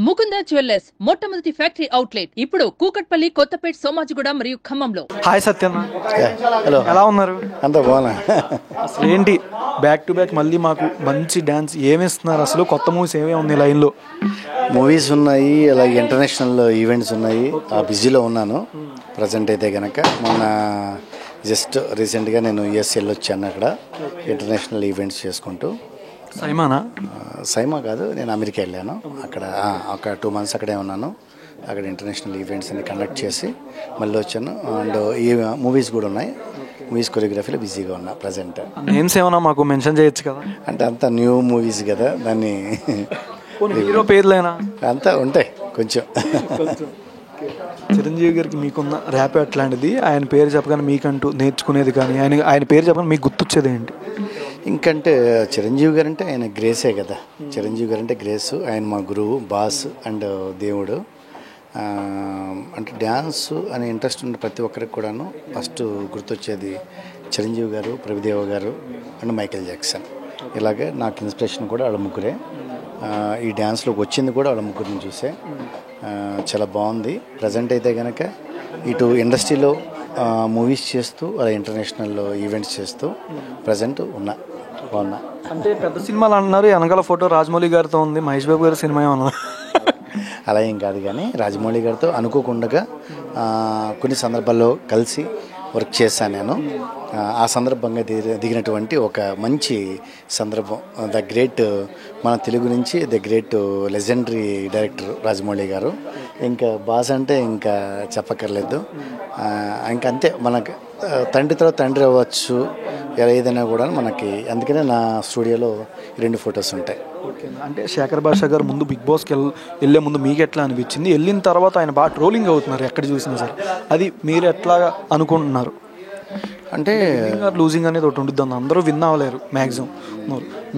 Mukunda jewellers మొట్టమొదటి factory outlet ఇప్పుడు కూకట్పల్లి, కొత్తపేట, సోమాజిగూడ మరియు ఖమ్మంలో. హాయ్ సత్యన్న, హలో, ఎలా ఉన్నారు? అంతా బాగున్నా. అసలు ఏంటి బ్యాక్ టు బ్యాక్ మళ్ళీ మాకు మంచి డ్యాన్స్ ఏమిస్తున్నారు? అసలు కొత్త మూవీస్ ఏమేమి ఉన్నాయి లైన్లో? మూవీస్ ఉన్నాయి, అలాగే ఇంటర్నేషనల్ ఈవెంట్స్ ఉన్నాయి. ఆ బిజీలో ఉన్నాను ప్రజెంట్ అయితే కనుక. మొన్న జస్ట్ రీసెంట్గా నేను యుఎస్ వెళ్ళొచ్చాను. అక్కడ ఇంటర్నేషనల్ ఈవెంట్స్ చేసుకుంటూ. సైమానా? సైమా కాదు, నేను అమెరికా వెళ్ళాను. అక్కడ ఒక 2 months అక్కడే ఉన్నాను. అక్కడ ఇంటర్నేషనల్ ఈవెంట్స్ అన్ని కండక్ట్ చేసి మళ్ళీ వచ్చాను. అండ్ ఈ మూవీస్ కూడా ఉన్నాయి. మూవీస్ కొరియోగ్రఫీలో బిజీగా ఉన్నా ప్రజెంట్. నేమ్స్ ఏమన్నా మాకు మెన్షన్ చేయొచ్చు కదా? అంటే అంతా న్యూ మూవీస్ కదా, దాన్ని హీరో పేర్లేనా? అంతా ఉంటాయి కొంచెం. చిరంజీవి గారికి మీకున్న ర్యాప్ అట్లాంటిది, ఆయన పేరు చెప్పగానే మీకంటూ నేర్చుకునేది కానీ, ఆయన పేరు చెప్పగానే మీకు గుర్తొచ్చేది ఏంటి? ఇంకంటే చిరంజీవి గారు అంటే ఆయన గ్రేసే కదా. చిరంజీవి గారు అంటే గ్రేసు. ఆయన మా గురువు, బాస్ అండ్ దేవుడు. అంటే డ్యాన్స్ అనే ఇంట్రెస్ట్ ఉన్న ప్రతి ఒక్కరికి కూడాను ఫస్ట్ గుర్తొచ్చేది చిరంజీవి గారు, ప్రభుదేవ గారు అండ్ మైకేల్ జాక్సన్. ఇలాగే నాకు ఇన్స్పిరేషన్ కూడా వాళ్ళ ముగ్గురే. ఈ డ్యాన్స్లోకి వచ్చింది కూడా వాళ్ళ ముగ్గురిని చూసే. చాలా బాగుంది. ప్రజెంట్ అయితే కనుక ఇటు ఇండస్ట్రీలో మూవీస్ చేస్తూ అలా ఇంటర్నేషనల్ ఈవెంట్స్ చేస్తూ ప్రజెంట్ బాగున్నా. అంటే పెద్ద సినిమాలు అంటున్నారు, వెనకాల ఫోటో రాజమౌళి గారితో ఉంది. మహేష్ బాబు గారి సినిమా ఏమన్నా? అలా ఏం కాదు, కానీ రాజమౌళి గారితో అనుకోకుండా కొన్ని సందర్భాల్లో కలిసి వర్క్ చేశాను నేను. ఆ సందర్భంగా దిగినటువంటి ఒక మంచి సందర్భం. ద గ్రేట్, మన తెలుగు నుంచి the great legendary director Rajamouli గారు. ఇంకా బాస్ అంటే ఇంకా చెప్పక్కర్లేదు. ఇంకా అంతే, మనకు తండ్రి తర్వాత తండ్రి అవ్వచ్చు ఏదైనా కూడా మనకి. అందుకనే నా స్టూడియోలో 2 ఫొటోస్ ఉంటాయి. అంటే శేఖర్ భాషా గారు ముందు బిగ్ బాస్కి వెళ్ళే ముందు మీకు ఎట్లా అనిపించింది? వెళ్ళిన తర్వాత ఆయన బాగా ట్రోలింగ్ అవుతున్నారు ఎక్కడ చూసినా సరే. అది మీరు ఎట్లా అనుకుంటున్నారు? అంటే లూజింగ్ అనేది ఒకటి ఉంటుంది, అందరూ విన్ అవ్వలేరు మ్యాక్సిమం.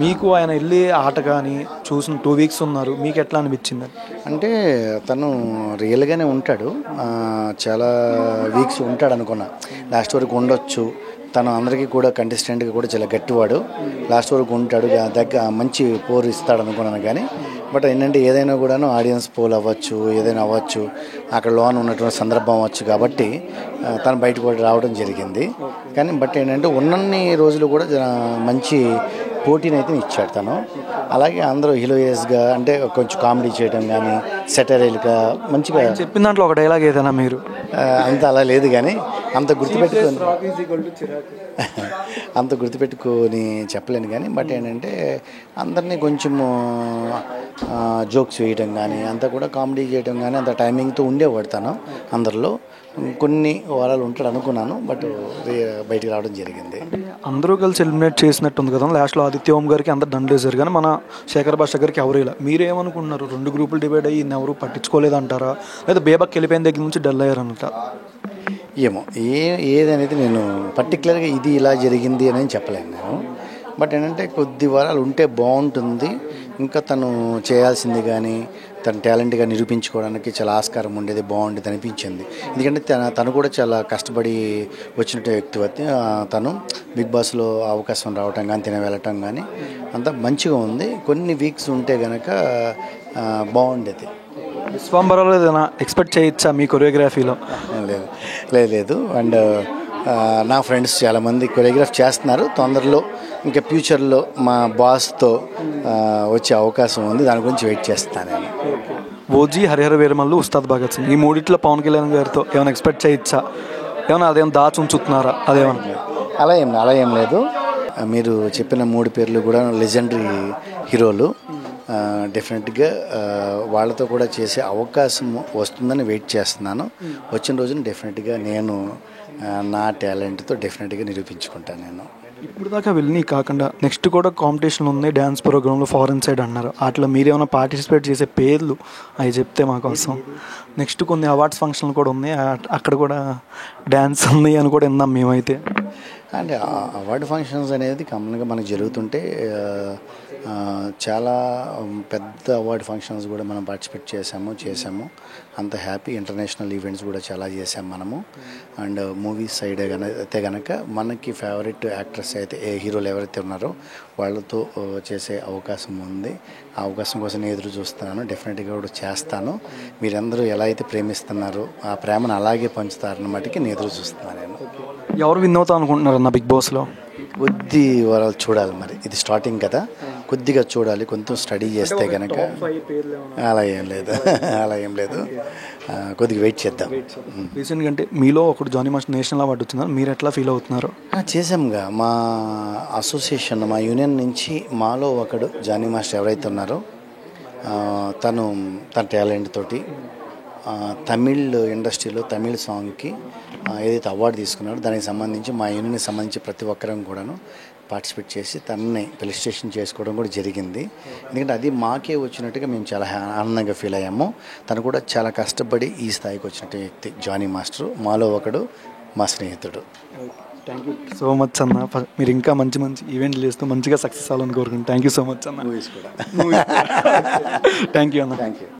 మీకు ఆయన వెళ్ళి ఆట కానీ చూసిన 2 weeks ఉన్నారు, మీకు ఎట్లా అనిపించింది? అంటే తను రియల్గానే ఉంటాడు. చాలా వీక్స్ ఉంటాడు అనుకున్నా. లాస్ట్ వరకు ఉండొచ్చు. తను అందరికీ కూడా కంటెస్టెంట్గా కూడా చాలా గట్టివాడు. లాస్ట్ వరకు ఉంటాడు, మంచి పోరు ఇస్తాడు అనుకున్నాను. కానీ బట్ ఏంటంటే ఏదైనా కూడాను ఆడియన్స్ పోల్ అవ్వచ్చు, ఏదైనా అవ్వచ్చు, అక్కడ లోన్ ఉన్నటువంటి సందర్భం అవ్వచ్చు. కాబట్టి తను బయటకు కూడా రావడం జరిగింది. కానీ బట్ ఏంటంటే ఉన్నన్ని రోజులు కూడా మంచి పోటీని అయితే ఇచ్చాడు తను. అలాగే అందరూ హీరోయిన్స్గా అంటే కొంచెం కామెడీ చేయడం కానీ, సెటరైల్గా మంచిగా చెప్పిన దాంట్లో ఒక డైలాగ్ ఏదైనా మీరు? అంత అలా లేదు, కానీ అంత గుర్తుపెట్టుకొని చెప్పలేను. కానీ బట్ ఏంటంటే అందరినీ కొంచెము జోక్స్ వేయడం కానీ, అంతా కూడా కామెడీ చేయడం కానీ, అంత టైమింగ్తో ఉండేవాడు తను. అందరిలో కొన్ని వారాలు ఉంటాడు అనుకున్నాను, బట్ బయటికి రావడం జరిగింది. అందరూ కలిసి ఎలిమినేట్ చేసినట్టుంది కదా లాస్ట్లో. ఆదిత్య ఓం గారికి అందరు దండేశారు, కానీ మన శేఖర్ భాష గారికి ఎవరు ఇలా. మీరేమనుకుంటున్నారు? 2 గ్రూపులు డివైడ్ అయ్యి ఎవరు పట్టించుకోలేదంటారా, లేదా బేబాక్ వెళ్ళిపోయిన దగ్గర నుంచి డల్ అయ్యారంట? ఏమో ఏదనేది నేను పర్టికులర్గా ఇది ఇలా జరిగింది అని చెప్పలేను నేను. బట్ ఏంటంటే కొద్ది వారాలు ఉంటే బాగుంటుంది. ఇంకా తను చేయాల్సింది కానీ, తన టాలెంట్గా నిరూపించుకోవడానికి చాలా ఆస్కారం ఉండేది, బాగుండేది అనిపించింది. ఎందుకంటే తను కూడా చాలా కష్టపడి వచ్చినట్టు వ్యక్తి. తను బిగ్ బాస్లో అవకాశం రావటం కానీ, వెళ్ళటం కానీ అంతా మంచిగా ఉంది. కొన్ని వీక్స్ ఉంటే కనుక బాగుండేది. విశ్వంబరాలు ఏదైనా ఎక్స్పెక్ట్ చేయొచ్చా మీ కొరియోగ్రఫీలో? లేదు. అండ్ నా ఫ్రెండ్స్ చాలామంది కొరియోగ్రాఫ్ చేస్తున్నారు. తొందరలో ఇంకా ఫ్యూచర్లో మా బాస్తో వచ్చే అవకాశం ఉంది. దాని గురించి వెయిట్ చేస్తాను నేను. ఓజీ, హరిహర వీరమల్లు, ఉస్తాద్ భగత్ సింగ్, ఈ 3 పవన్ కళ్యాణ్ గారితో ఏమైనా ఎక్స్పెక్ట్ చేయొచ్చా? ఏమైనా అదేమైనా దాచి ఉంచుతున్నారా? అదేమన్నా? అలా ఏం లేదు. మీరు చెప్పిన 3 పేర్లు కూడా లెజెండరీ హీరోలు. డెఫినెట్గా వాళ్ళతో కూడా చేసే అవకాశం వస్తుందని వెయిట్ చేస్తున్నాను. వచ్చిన రోజున డెఫినెట్గా నేను నా టాలెంట్తో డెఫినెట్గా నిరూపించుకుంటాను నేను. ఇప్పుడు దాకా వెళ్ళి కాకుండా నెక్స్ట్ కూడా కాంపిటీషన్ ఉంది డ్యాన్స్ ప్రోగ్రాంలో ఫారెన్ సైడ్ అన్నారు. అట్లా మీరేమైనా పార్టిసిపేట్ చేసే పేర్లు అవి చెప్తే మా కోసం. నెక్స్ట్ కొన్ని అవార్డ్స్ ఫంక్షన్లు కూడా ఉన్నాయి, అక్కడ కూడా డ్యాన్స్ ఉంది అని కూడా విన్నాం మేమైతే. అంటే అవార్డు ఫంక్షన్స్ అనేది కామన్గా మనకు జరుగుతుంటే చాలా పెద్ద అవార్డు ఫంక్షన్స్ కూడా మనం పార్టిసిపేట్ చేసాము. అంత హ్యాపీ. ఇంటర్నేషనల్ ఈవెంట్స్ కూడా చాలా చేసాము మనము. అండ్ మూవీస్ సైడ్ అయితే కనుక మనకి ఫేవరెట్ యాక్టర్స్ అయితే హీరోలు ఎవరైతే ఉన్నారో వాళ్ళతో చేసే అవకాశం ఉంది. ఆ అవకాశం కోసం నేను ఎదురు చూస్తున్నాను. డెఫినెట్గా కూడా చేస్తాను. మీరందరూ ఎలా అయితే ప్రేమిస్తున్నారో ఆ ప్రేమను అలాగే పంచుతారన్న మటుకి నేను ఎదురు చూస్తున్నాను. నేను ఎవరు విన్ అవుతా అనుకుంటున్నారు అన్న బిగ్ బాస్లో? కొద్ది వారాలు చూడాలి. మరి ఇది స్టార్టింగ్ కదా, కొద్దిగా చూడాలి. కొంచెం స్టడీ చేస్తే కనుక అలా ఏం లేదు కొద్దిగా వెయిట్ చేద్దాం. రీసెంట్గా అంటే మీలో ఒకటి జానీ మాస్టర్ నేషనల్ అవార్డు వచ్చిందని మీరు ఎట్లా ఫీల్ అవుతున్నారు? చేసాంగా. మా అసోసియేషన్, మా యూనియన్ నుంచి మాలో ఒకడు జానీ మాస్టర్ ఎవరైతే ఉన్నారో తన టాలెంట్ తోటి తమిళ్ ఇండస్ట్రీలో తమిళ్ సాంగ్కి ఏదైతే అవార్డు తీసుకున్నారో దానికి సంబంధించి మా యూనియన్కి సంబంధించి ప్రతి ఒక్కరం కూడాను పార్టిసిపేట్ చేసి తనని ఫెలిసిటేషన్ చేసుకోవడం కూడా జరిగింది. ఎందుకంటే అది మాకే వచ్చినట్టుగా మేము చాలా ఆనందంగా ఫీల్ అయ్యాము. తను కూడా చాలా కష్టపడి ఈ స్థాయికి వచ్చినట్టు వ్యక్తి జానీ మాస్టర్. మాలో ఒకడు, మా స్నేహితుడు. థ్యాంక్ యూ సో మచ్ అన్న. మీరు ఇంకా మంచి ఈవెంట్లు చేస్తూ మంచిగా సక్సెస్ అవ్వాలని కోరుకుంటున్నాను. థ్యాంక్ యూ సో మచ్ అన్న. మూవీస్ కూడా థ్యాంక్ యూ అన్న. Thank you.